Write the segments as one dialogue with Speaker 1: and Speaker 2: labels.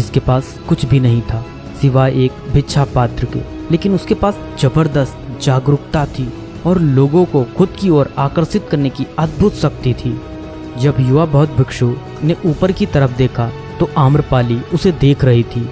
Speaker 1: जिसके पास कुछ भी नहीं था सिवाय एक भिक्षा पात्र के, लेकिन उसके पास जबरदस्त जागरूकता थी और लोगों को खुद की ओर आकर्षित करने की अद्भुत शक्ति थी। जब युवा बौद्ध भिक्षु ने ऊपर की तरफ देखा तो आम्रपाली उसे देख रही थी।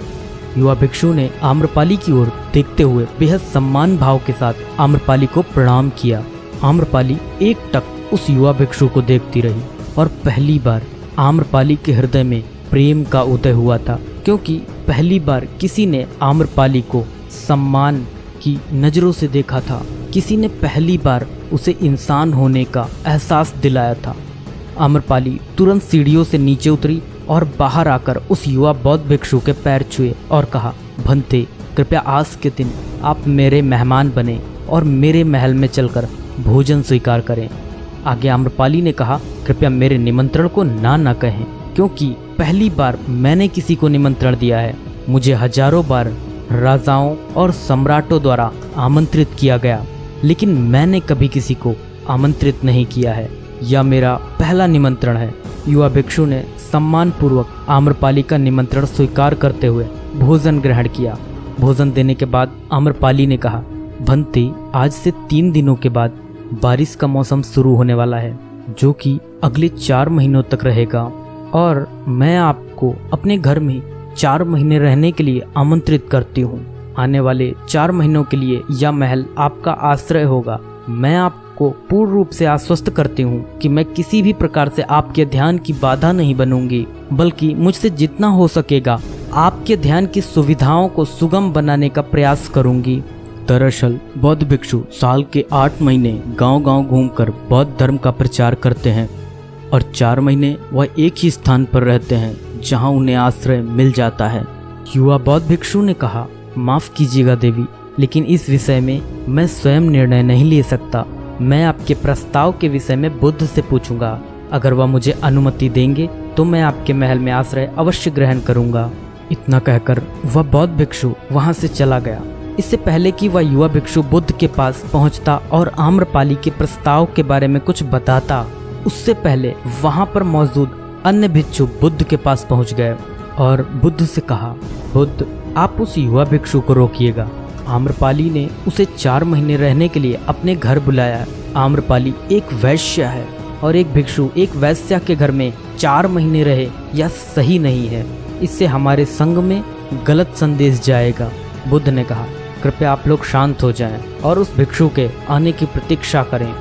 Speaker 1: युवा भिक्षु ने आम्रपाली की ओर देखते हुए बेहद सम्मान भाव के साथ आम्रपाली को प्रणाम किया। आम्रपाली एकटक उस युवा भिक्षु को देखती रही और पहली बार आम्रपाली के हृदय में प्रेम का उदय हुआ था, क्योंकि पहली बार किसी ने आम्रपाली को सम्मान की नज़रों से देखा था। किसी ने पहली बार उसे इंसान होने का एहसास दिलाया था। आम्रपाली तुरंत सीढ़ियों से नीचे उतरी और बाहर आकर उस युवा बौद्ध भिक्षु के पैर छुए और कहा, भंते, कृपया आज के दिन आप मेरे मेहमान बने और मेरे महल में चलकर भोजन स्वीकार करें। आगे आम्रपाली ने कहा, कृपया मेरे निमंत्रण को ना कहें, क्योंकि पहली बार मैंने किसी को निमंत्रण दिया है। मुझे हजारों बार राजाओं और सम्राटों द्वारा आमंत्रित किया गया, लेकिन मैंने कभी किसी को आमंत्रित नहीं किया है। यह मेरा पहला निमंत्रण है। युवा भिक्षु ने सम्मानपूर्वक आम्रपाली का निमंत्रण स्वीकार करते हुए भोजन ग्रहण किया। भोजन देने के बाद आम्रपाली ने कहा, भंते, आज से 3 दिनों के बाद बारिश का मौसम शुरू होने वाला है, जो कि अगले 4 महीनों तक रहेगा, और मैं आपको अपने घर में 4 महीने रहने के लिए आमंत्रित करती हूँ। आने वाले 4 महीनों के लिए यह महल आपका आश्रय होगा। मैं आपको पूर्ण रूप से आश्वस्त करती हूँ कि मैं किसी भी प्रकार से आपके ध्यान की बाधा नहीं बनूंगी, बल्कि मुझसे जितना हो सकेगा आपके ध्यान की सुविधाओं को सुगम बनाने का प्रयास करूंगी। दरअसल बौद्ध भिक्षु साल के 8 महीने गांव-गांव घूमकर बौद्ध धर्म का प्रचार करते हैं और 4 महीने वह एक ही स्थान पर रहते हैं जहां उन्हें आश्रय मिल जाता है। युवा बौद्ध भिक्षु ने कहा, माफ कीजिएगा देवी, लेकिन इस विषय में मैं स्वयं निर्णय नहीं ले सकता। मैं आपके प्रस्ताव के विषय में बुद्ध से पूछूंगा। अगर वह मुझे अनुमति देंगे तो मैं आपके महल में आश्रय अवश्य ग्रहण करूंगा। इतना कहकर वह बौद्ध भिक्षु वहां से चला गया। इससे पहले कि वह युवा भिक्षु बुद्ध के पास पहुंचता और आम्रपाली के प्रस्ताव के बारे में कुछ बताता, उससे पहले वहां पर मौजूद अन्य भिक्षु बुद्ध के पास पहुंच गए और बुद्ध से कहा, बुद्ध, आप उस युवा भिक्षु को रोकिएगा। आम्रपाली ने उसे 4 महीने रहने के लिए अपने घर बुलाया। आम्रपाली एक वैश्य है और एक भिक्षु एक वैश्या के घर में 4 महीने रहे, यह सही नहीं है। इससे हमारे संघ में गलत संदेश जाएगा। बुद्ध ने कहा, कृपया आप लोग शांत हो जाएं और उस भिक्षु के आने की प्रतीक्षा करें।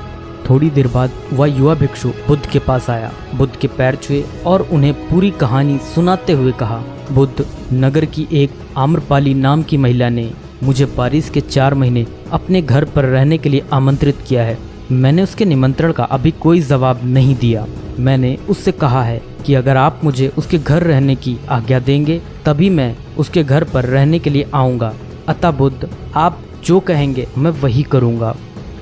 Speaker 1: थोड़ी देर बाद वह युवा भिक्षु बुद्ध के पास आया, बुद्ध के पैर छुए और उन्हें पूरी कहानी सुनाते हुए कहा, बुद्ध, नगर की एक आम्रपाली नाम की महिला ने मुझे बारिश के 4 महीने अपने घर पर रहने के लिए आमंत्रित किया है। मैंने उसके निमंत्रण का अभी कोई जवाब नहीं दिया। मैंने उससे कहा है कि अगर आप मुझे उसके घर रहने की आज्ञा देंगे तभी मैं उसके घर पर रहने के लिए आऊँगा। अतः बुद्ध, आप जो कहेंगे मैं वही करूँगा।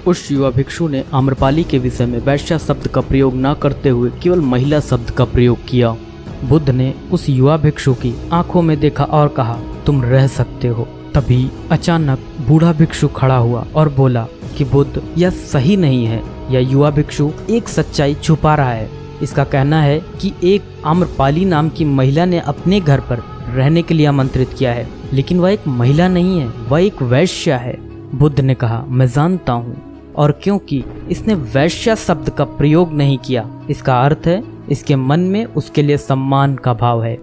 Speaker 1: उस युवा भिक्षु ने आम्रपाली के विषय में वैश्या शब्द का प्रयोग न करते हुए केवल महिला शब्द का प्रयोग किया। बुद्ध ने उस युवा भिक्षु की आंखों में देखा और कहा, तुम रह सकते हो। तभी अचानक बूढ़ा भिक्षु खड़ा हुआ और बोला कि बुद्ध, यह सही नहीं है। यह युवा भिक्षु एक सच्चाई छुपा रहा है। इसका कहना है कि एक आम्रपाली नाम की महिला ने अपने घर पर रहने के लिए आमंत्रित किया है, लेकिन वह एक महिला नहीं है, वह एक वैश्या है। बुद्ध ने कहा, मैं जानता हूँ, और क्योंकि इसने वैश्या शब्द का प्रयोग नहीं किया, इसका अर्थ है इसके मन में उसके लिए सम्मान का भाव है,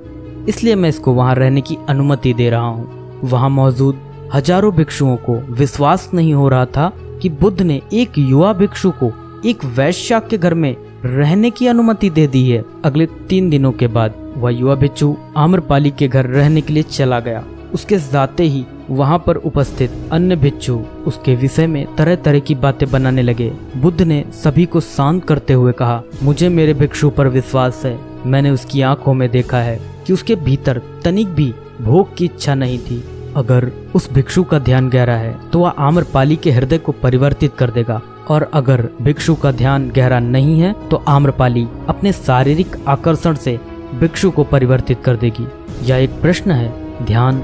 Speaker 1: इसलिए मैं इसको वहाँ रहने की अनुमति दे रहा हूँ। वहाँ मौजूद हजारों भिक्षुओं को विश्वास नहीं हो रहा था कि बुद्ध ने एक युवा भिक्षु को एक वैश्या के घर में रहने की अनुमति दे दी है। अगले 3 दिनों के बाद वह युवा भिक्षु आम्रपाली के घर रहने के लिए चला गया। उसके जाते ही वहां पर उपस्थित अन्य भिक्षु उसके विषय में तरह तरह की बातें बनाने लगे। बुद्ध ने सभी को शांत करते हुए कहा, मुझे मेरे भिक्षु पर विश्वास है। मैंने उसकी आंखों में देखा है कि उसके भीतर तनिक भी भोग की इच्छा नहीं थी। अगर उस भिक्षु का ध्यान गहरा है तो वह आम्रपाली के हृदय को परिवर्तित कर देगा, और अगर भिक्षु का ध्यान गहरा नहीं है तो आम्रपाली अपने शारीरिक आकर्षण से भिक्षु को परिवर्तित कर देगी। यह एक प्रश्न है, ध्यान